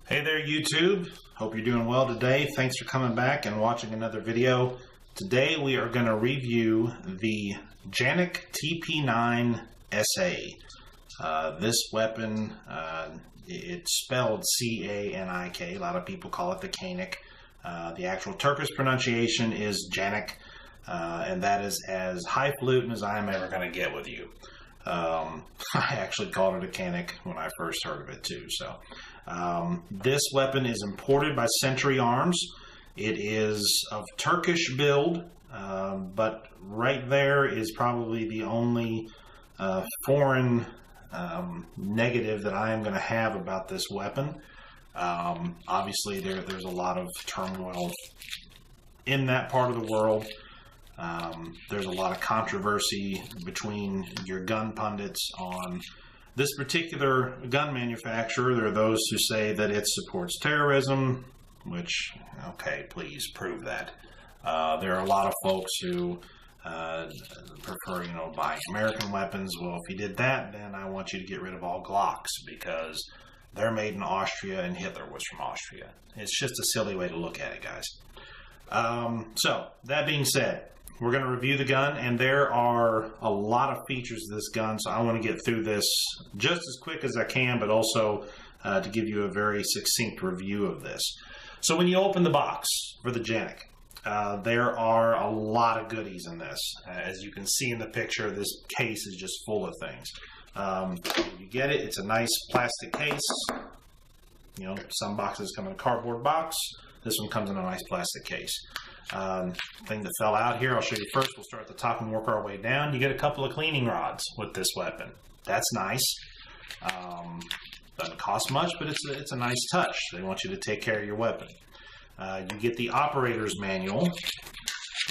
Hey there YouTube, hope you're doing well today. Thanks for coming back and watching another video. Today we are going to review the Canik TP9SA. This weapon, it's spelled C-A-N-I-K. A lot of people call it the Canik. The actual Turkish pronunciation is Canik, and that is as highfalutin as I'm ever going to get with you. I actually called it a Canik when I first heard of it too. So this weapon is imported by Century Arms. It is of Turkish build, but right there is probably the only foreign negative that I am going to have about this weapon. Obviously there's a lot of turmoil in that part of the world. There's a lot of controversy between your gun pundits on this particular gun manufacturer. There are those who say that it supports terrorism, which, okay, please prove that. There are a lot of folks who prefer, buying American weapons. Well, if you did that, then I want you to get rid of all Glocks because they're made in Austria and Hitler was from Austria. It's just a silly way to look at it, guys. So, that being said, we're going to review the gun, and there are a lot of features of this gun, so I want to get through this just as quick as I can, but also to give you a very succinct review of this. So when you open the box for the Canik, there are a lot of goodies in this. As you can see in the picture, this case is just full of things. You get it, it's a nice plastic case. Some boxes come in a cardboard box. This one comes in a nice plastic case. Thing that fell out here, I'll show you first. We'll start at the top and work our way down. You get a couple of cleaning rods with this weapon. That's nice. Doesn't cost much, but it's a nice touch. They want you to take care of your weapon. You get the operator's manual,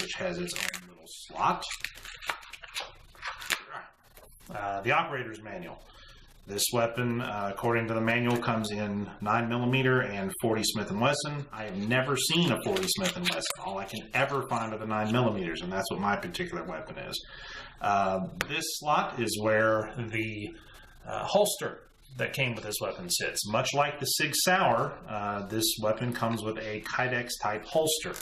which has its own little slot. The operator's manual. This weapon, according to the manual, comes in 9mm and 40 Smith & Wesson. I have never seen a 40 Smith & Wesson. All I can ever find are the 9mm, and that's what my particular weapon is. This slot is where the holster that came with this weapon sits. Much like the Sig Sauer, this weapon comes with a Kydex type holster.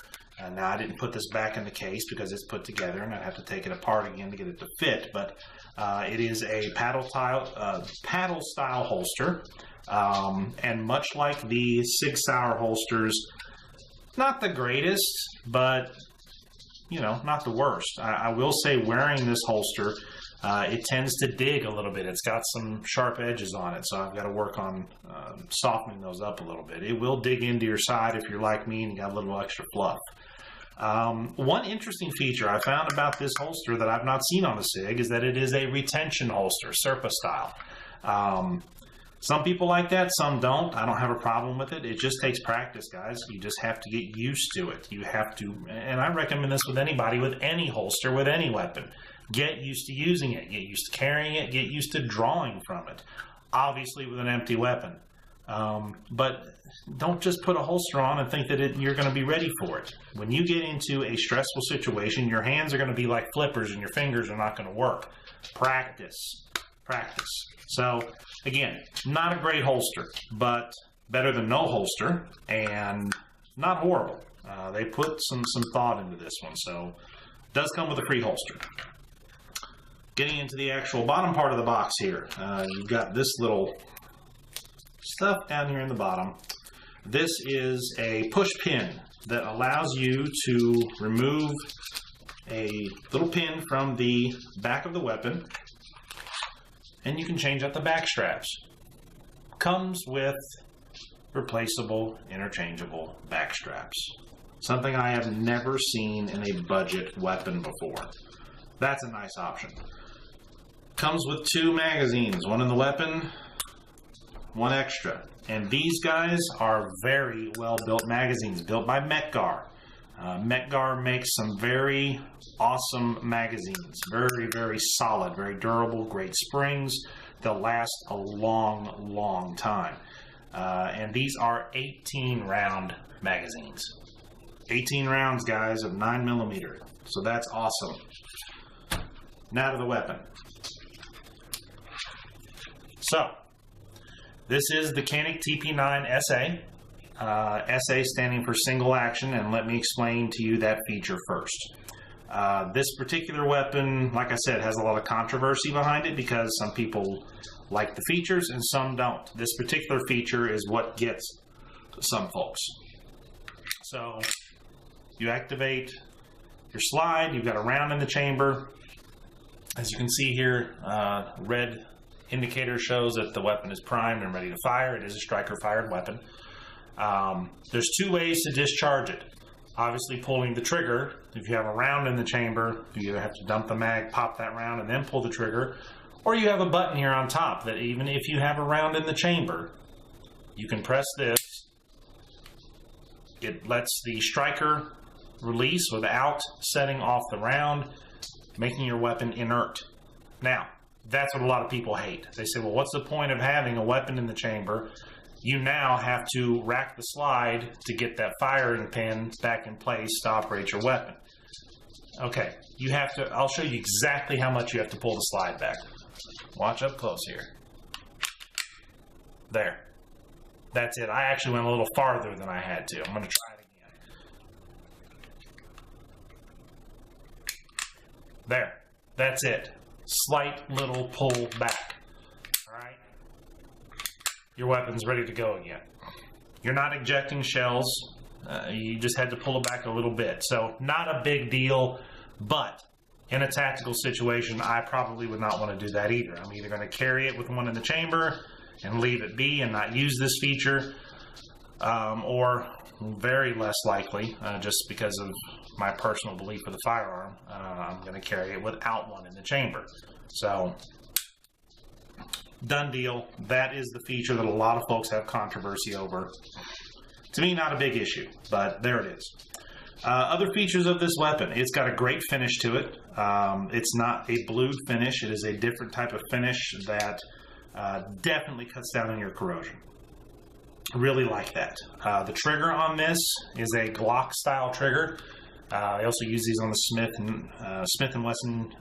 Now, I didn't put this back in the case because it's put together and I'd have to take it apart again to get it to fit, but it is a paddle style holster, and much like the Sig Sauer holsters, not the greatest, but not the worst. I will say, wearing this holster, it tends to dig a little bit. It's got some sharp edges on it, so I've got to work on softening those up a little bit. It will dig into your side if you're like me and you got a little extra fluff. One interesting feature I found about this holster that I've not seen on the SIG is that it is a retention holster, Serpa style. Some people like that, some don't. I don't have a problem with it. It just takes practice, guys. You just have to get used to it. You have to, and I recommend this with anybody, with any holster, with any weapon. Get used to using it. Get used to carrying it. Get used to drawing from it. Obviously with an empty weapon. But don't just put a holster on and think that you're going to be ready for it. When you get into a stressful situation, your hands are going to be like flippers and your fingers are not going to work. Practice. Practice. So, again, not a great holster, but better than no holster, and not horrible. They put some thought into this one, so it does come with a free holster. Getting into the actual bottom part of the box here, you've got this little stuff down here in the bottom. This is a push pin that allows you to remove a little pin from the back of the weapon, and you can change out the back straps. Comes with replaceable, interchangeable back straps. Something I have never seen in a budget weapon before. That's a nice option. Comes with 2 magazines, one in the weapon, one extra. And these guys are very well built magazines, built by Metgar. Metgar makes some very awesome magazines. Very, very solid, very durable, great springs. They'll last a long, long time. And these are 18 round magazines. 18 rounds, guys, of 9mm. So that's awesome. Now to the weapon. So, This is the Canik TP9SA. SA standing for single action, and let me explain to you that feature first. This particular weapon, like I said, has a lot of controversy behind it because some people like the features and some don't. This particular feature is what gets some folks. So you activate your slide, you've got a round in the chamber. As you can see here, red indicator shows that the weapon is primed and ready to fire. It is a striker fired weapon. There's two ways to discharge it. Obviously pulling the trigger. If you have a round in the chamber, you either have to dump the mag, pop that round, and then pull the trigger, or you have a button here on top that even if you have a round in the chamber, you can press this. It lets the striker release without setting off the round, making your weapon inert. Now, that's what a lot of people hate. They say, well, what's the point of having a weapon in the chamber? You now have to rack the slide to get that firing pin back in place to operate your weapon. Okay, you have to, I'll show you exactly how much you have to pull the slide back. Watch up close here. There. That's it. I actually went a little farther than I had to. I'm going to try it again. There. That's it. Slight little pull back. Alright? Your weapon's ready to go again. You're not ejecting shells. You just had to pull it back a little bit. So, not a big deal, but in a tactical situation, I probably would not want to do that either. I'm either going to carry it with one in the chamber and leave it be and not use this feature, or very less likely, just because of my personal belief of the firearm, I'm going to carry it without one in the chamber. So, done deal. That is the feature that a lot of folks have controversy over. To me, not a big issue, but there it is. Other features of this weapon, it's got a great finish to it. It's not a blued finish. It is a different type of finish that definitely cuts down on your corrosion. Really like that. The trigger on this is a Glock style trigger. I also use these on the Smith & Wesson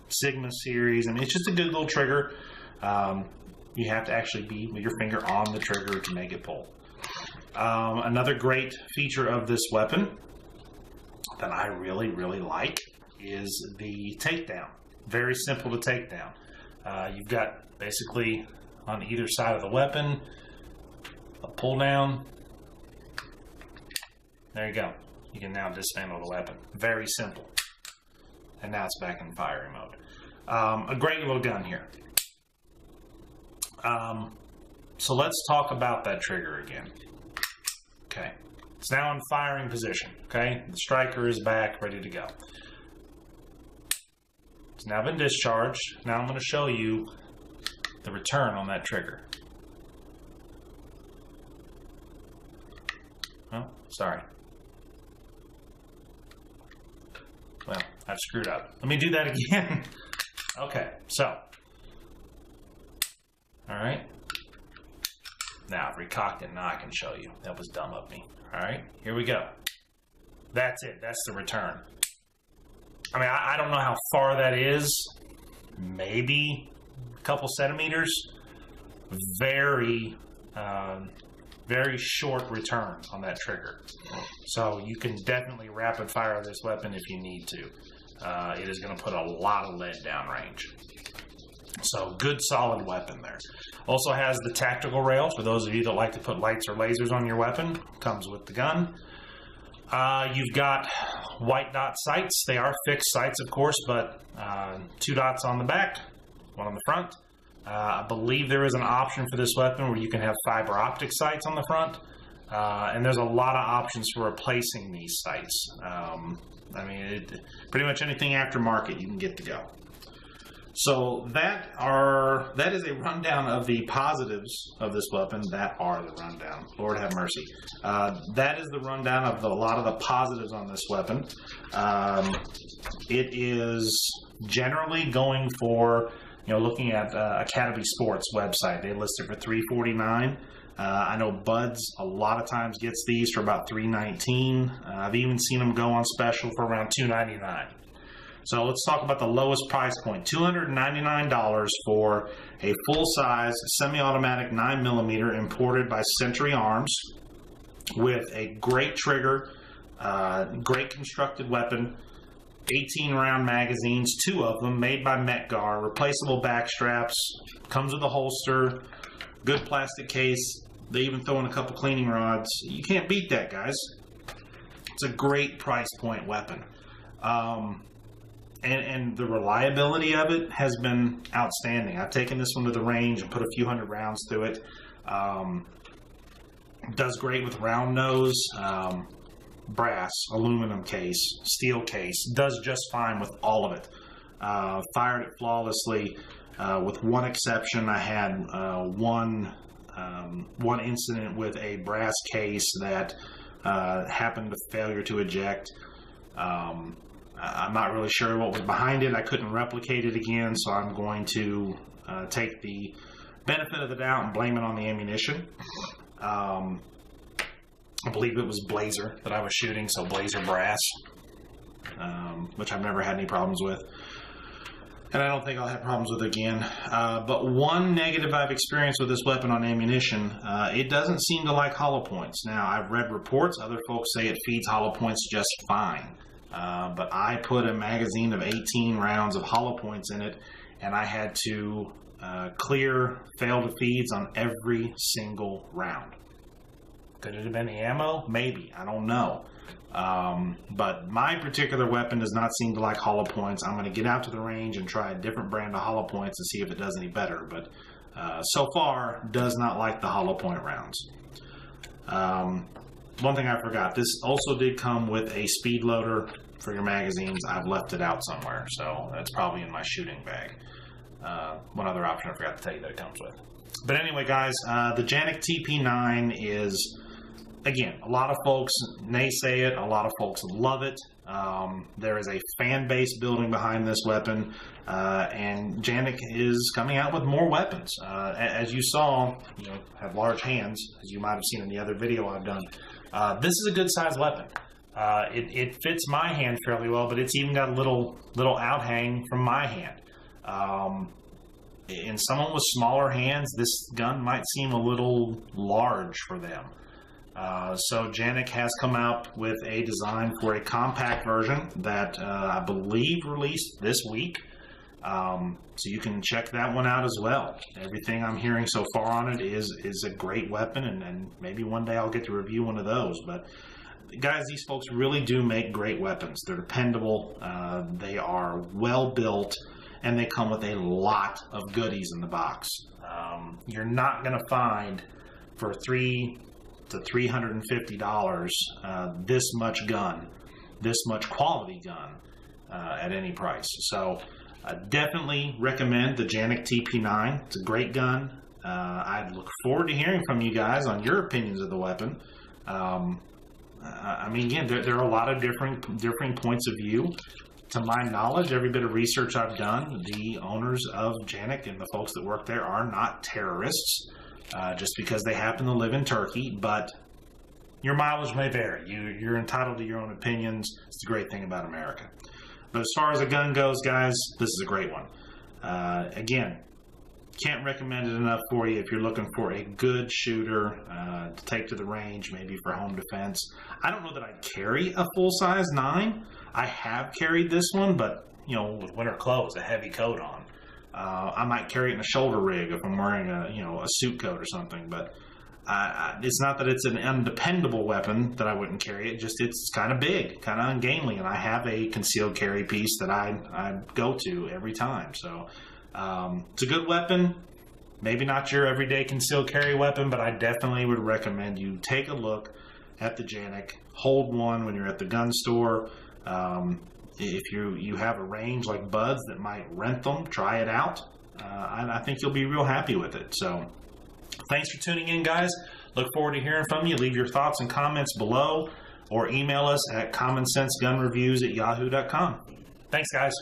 Sigma series. I mean, it's just a good little trigger. You have to actually be with your finger on the trigger to make it pull. Another great feature of this weapon that I really, really like is the takedown. Very simple to take down. You've got basically on either side of the weapon a pull down. There you go. You can now dismantle the weapon. Very simple. And now it's back in firing mode. A great little gun here. So let's talk about that trigger again. Okay. It's now in firing position. Okay. The striker is back, ready to go. It's now been discharged. Now I'm going to show you the return on that trigger. Oh, sorry. Well, I've screwed up. Let me do that again. Okay, so. Alright. Now I've recocked it. Now I can show you. That was dumb of me. Alright, here we go. That's it. That's the return. I mean, I don't know how far that is. Maybe a couple centimeters. Very short return on that trigger. So you can definitely rapid fire this weapon if you need to. It is going to put a lot of lead down range. So good solid weapon there. Also has the tactical rail for those of you that like to put lights or lasers on your weapon. Comes with the gun. You've got white dot sights. They are fixed sights, of course, but 2 dots on the back, 1 on the front. I believe there is an option for this weapon where you can have fiber optic sights on the front. And there's a lot of options for replacing these sights. I mean, pretty much anything aftermarket you can get to go. So that is a rundown of the positives of this weapon. That are the rundown. Lord have mercy. That is the rundown of a lot of the positives on this weapon. It is generally going for, looking at Academy Sports website, they list it for $349. I know Buds a lot of times gets these for about $319. I've even seen them go on special for around $299. So let's talk about the lowest price point, $299 for a full-size semi-automatic 9mm imported by Century Arms with a great trigger, great constructed weapon, 18-round magazines, 2 of them, made by Metgar, replaceable back straps, comes with a holster, good plastic case. They even throw in a couple cleaning rods. You can't beat that, guys. It's a great price point weapon. And the reliability of it has been outstanding. I've taken this one to the range and put a few hundred rounds through it. Does great with round nose, brass, aluminum case, steel case. Does just fine with all of it. Fired it flawlessly, with one exception. I had one incident with a brass case that happened to failure to eject. I'm not really sure what was behind it. I couldn't replicate it again, so I'm going to take the benefit of the doubt and blame it on the ammunition. I believe it was Blazer that I was shooting, so Blazer brass, which I've never had any problems with. And I don't think I'll have problems with it again. But one negative I've experienced with this weapon on ammunition, it doesn't seem to like hollow points. Now, I've read reports, other folks say it feeds hollow points just fine. But I put a magazine of 18 rounds of hollow points in it, and I had to clear failed feeds on every single round. Could it have been the ammo? Maybe. I don't know. But my particular weapon does not seem to like hollow points. I'm going to get out to the range and try a different brand of hollow points and see if it does any better. But so far, does not like the hollow point rounds. One thing I forgot, this also did come with a speed loader for your magazines. I've left it out somewhere, so that's probably in my shooting bag. One other option I forgot to tell you that it comes with. But anyway, guys, the Canik TP9 is, again, a lot of folks naysay it, a lot of folks love it. There is a fan base building behind this weapon, and Canik is coming out with more weapons. As you saw, have large hands, as you might have seen in the other video I've done. This is a good sized weapon. It fits my hand fairly well, but it's even got a little outhang from my hand. In someone with smaller hands, this gun might seem a little large for them. So Canik has come out with a design for a compact version that I believe released this week. So you can check that one out as well. Everything I'm hearing so far on it is a great weapon, and maybe one day I'll get to review one of those. But guys, these folks really do make great weapons. They're dependable, they are well built, and they come with a lot of goodies in the box. You're not going to find for $300 to $350 this much gun, this much quality gun at any price. So I definitely recommend the Canik TP9. It's a great gun. I look forward to hearing from you guys on your opinions of the weapon. I mean, again, there are a lot of differing points of view. To my knowledge, every bit of research I've done, the owners of Canik and the folks that work there are not terrorists, just because they happen to live in Turkey. But your mileage may vary. You're entitled to your own opinions. It's the great thing about America. But as far as a gun goes, guys, this is a great one. Again, can't recommend it enough for you if you're looking for a good shooter to take to the range, maybe for home defense. I don't know that I'd carry a full-size 9. I have carried this one, but with winter clothes, a heavy coat on, I might carry it in a shoulder rig if I'm wearing a suit coat or something. But it's not that it's an undependable weapon that I wouldn't carry it. Just it's kind of big, kind of ungainly, and I have a concealed carry piece that I go to every time. So it's a good weapon. Maybe not your everyday concealed carry weapon, but I definitely would recommend you take a look at the Canik. Hold one when you're at the gun store. If you have a range like Buds that might rent them, try it out. I think you'll be real happy with it. So thanks for tuning in, guys. Look forward to hearing from you. Leave your thoughts and comments below, or email us at commonsensegunreviews@yahoo.com. Thanks, guys.